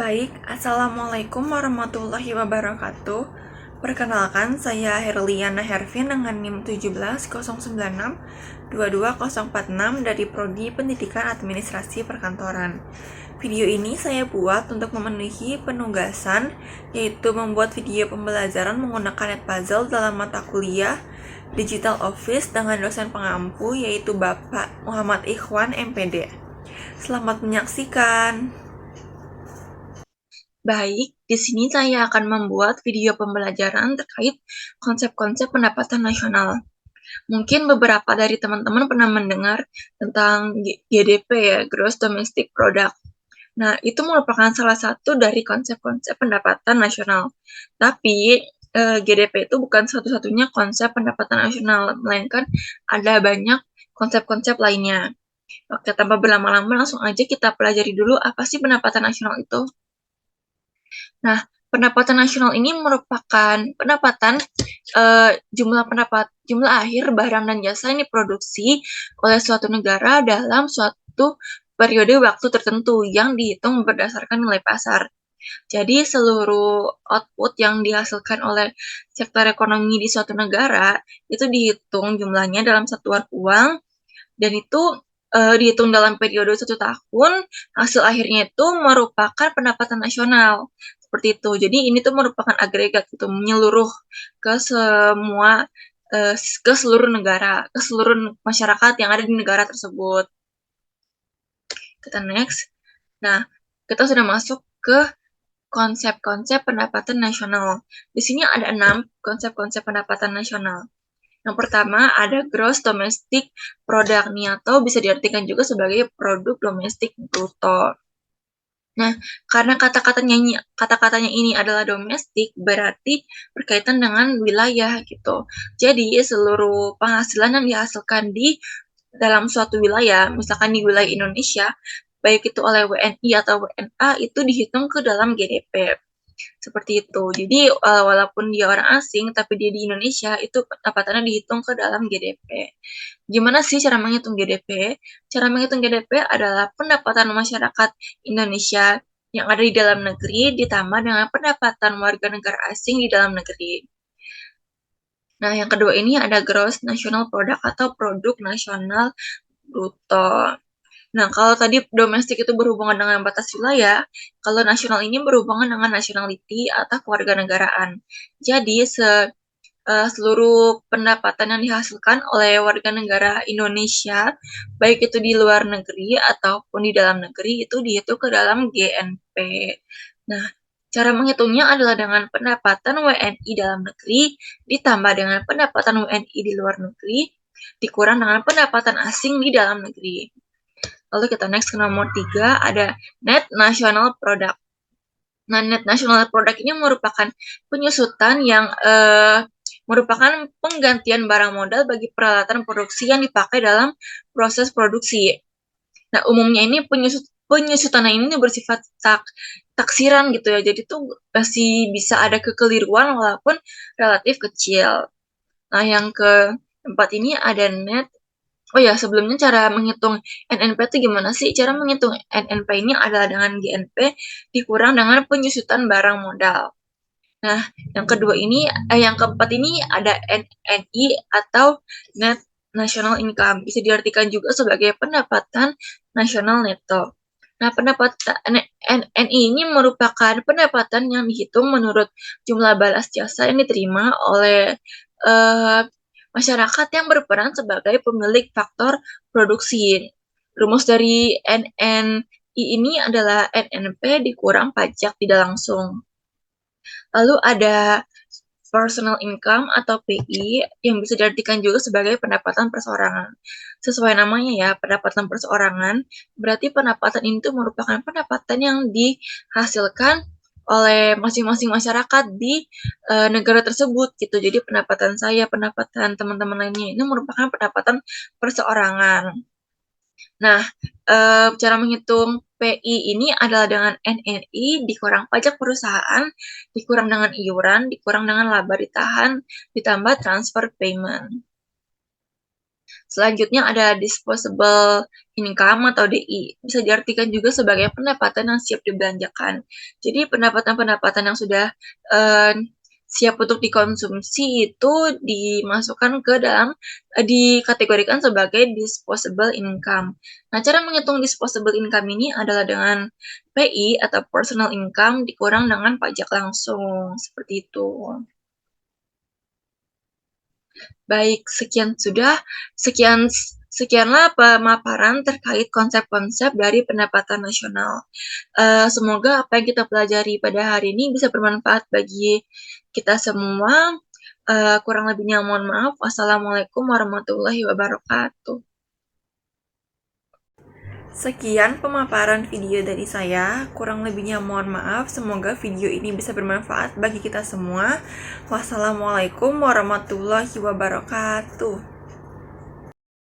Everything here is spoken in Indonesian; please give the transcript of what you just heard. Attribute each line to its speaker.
Speaker 1: Baik, Assalamualaikum warahmatullahi wabarakatuh. Perkenalkan, saya Herliana Hervin dengan NIM 17096-22046 dari Prodi Pendidikan Administrasi Perkantoran. Video ini saya buat untuk memenuhi penugasan, yaitu membuat video pembelajaran menggunakan Edpuzzle dalam mata kuliah Digital Office dengan dosen pengampu, yaitu Bapak Muhammad Ikhwan, MPD. Selamat menyaksikan. Baik, di sini saya akan membuat video pembelajaran terkait konsep-konsep pendapatan nasional. Mungkin beberapa dari teman-teman pernah mendengar tentang GDP ya, Gross Domestic Product. Nah, itu merupakan salah satu dari konsep-konsep pendapatan nasional. Tapi GDP itu bukan satu-satunya konsep pendapatan nasional, melainkan ada banyak konsep-konsep lainnya. Oke, tanpa berlama-lama langsung aja kita pelajari dulu apa sih pendapatan nasional itu. Nah, pendapatan nasional ini merupakan pendapatan jumlah akhir barang dan jasa yang diproduksi oleh suatu negara dalam suatu periode waktu tertentu yang dihitung berdasarkan nilai pasar. Jadi seluruh output yang dihasilkan oleh sektor ekonomi di suatu negara itu dihitung jumlahnya dalam satuan uang dan itu dihitung dalam periode 1 tahun, hasil akhirnya itu merupakan pendapatan nasional. Seperti itu. Jadi ini tuh merupakan agregat gitu, menyeluruh ke semua ke seluruh negara, ke seluruh masyarakat yang ada di negara tersebut. Kita next. Nah, kita sudah masuk ke konsep-konsep pendapatan nasional. Di sini ada 6 konsep-konsep pendapatan nasional. Yang pertama ada gross domestic product nih, atau bisa diartikan juga sebagai produk domestik bruto. Nah, karena kata-katanya ini adalah domestik, berarti berkaitan dengan wilayah gitu. Jadi, seluruh penghasilan yang dihasilkan di dalam suatu wilayah, misalkan di wilayah Indonesia, baik itu oleh WNI atau WNA, itu dihitung ke dalam GDP. Seperti itu. Jadi, walaupun dia orang asing, tapi dia di Indonesia, itu pendapatannya dihitung ke dalam GDP. Gimana sih cara menghitung GDP? Cara menghitung GDP adalah pendapatan masyarakat Indonesia yang ada di dalam negeri ditambah dengan pendapatan warga negara asing di dalam negeri. Nah, yang kedua ini ada gross national product atau produk nasional bruto. Nah, kalau tadi domestik itu berhubungan dengan batas wilayah, kalau nasional ini berhubungan dengan nationality atau kewarganegaraan. Jadi, seluruh pendapatan yang dihasilkan oleh warga negara Indonesia, baik itu di luar negeri ataupun di dalam negeri, itu dihitung ke dalam GNP. Nah, cara menghitungnya adalah dengan pendapatan WNI dalam negeri ditambah dengan pendapatan WNI di luar negeri dikurang dengan pendapatan asing di dalam negeri. Lalu kita next ke nomor 3, ada net national product. Nah, net national product ini merupakan penyusutan yang merupakan penggantian barang modal bagi peralatan produksi yang dipakai dalam proses produksi. Nah, umumnya ini penyusutan ini bersifat taksiran gitu ya. Jadi tuh masih bisa ada kekeliruan walaupun relatif kecil. Nah, yang keempat ini ada net. Oh ya, sebelumnya cara menghitung NNP itu gimana sih? Cara menghitung NNP ini adalah dengan GNP dikurang dengan penyusutan barang modal. Nah, yang keempat ini ada NNI atau Net National Income. Bisa diartikan juga sebagai pendapatan nasional neto. Nah, pendapatan NNI ini merupakan pendapatan yang dihitung menurut jumlah balas jasa yang diterima oleh masyarakat yang berperan sebagai pemilik faktor produksi. Rumus dari NNI ini adalah NNP dikurang pajak tidak langsung. Lalu ada personal income atau PI yang bisa diartikan juga sebagai pendapatan perseorangan. Sesuai namanya ya, pendapatan perseorangan, berarti pendapatan itu merupakan pendapatan yang dihasilkan oleh masing-masing masyarakat di negara tersebut gitu. Jadi pendapatan saya, pendapatan teman-teman lainnya ini merupakan pendapatan perseorangan. Nah, cara menghitung PI ini adalah dengan NNI dikurang pajak perusahaan, dikurang dengan iuran, dikurang dengan laba ditahan, ditambah transfer payment. Selanjutnya ada disposable income atau DI. Bisa diartikan juga sebagai pendapatan yang siap dibelanjakan. Jadi pendapatan-pendapatan yang sudah siap untuk dikonsumsi itu dimasukkan ke dalam dikategorikan sebagai disposable income. Nah, cara menghitung disposable income ini adalah dengan PI atau personal income dikurang dengan pajak langsung, seperti itu. Baik, sekianlah pemaparan terkait konsep-konsep dari pendapatan nasional. Semoga apa yang kita pelajari pada hari ini bisa bermanfaat bagi kita semua. Kurang lebihnya mohon maaf. Wassalamualaikum warahmatullahi wabarakatuh. Sekian pemaparan video dari saya, kurang lebihnya mohon maaf. Semoga video ini bisa bermanfaat bagi kita semua. Wassalamualaikum warahmatullahi wabarakatuh.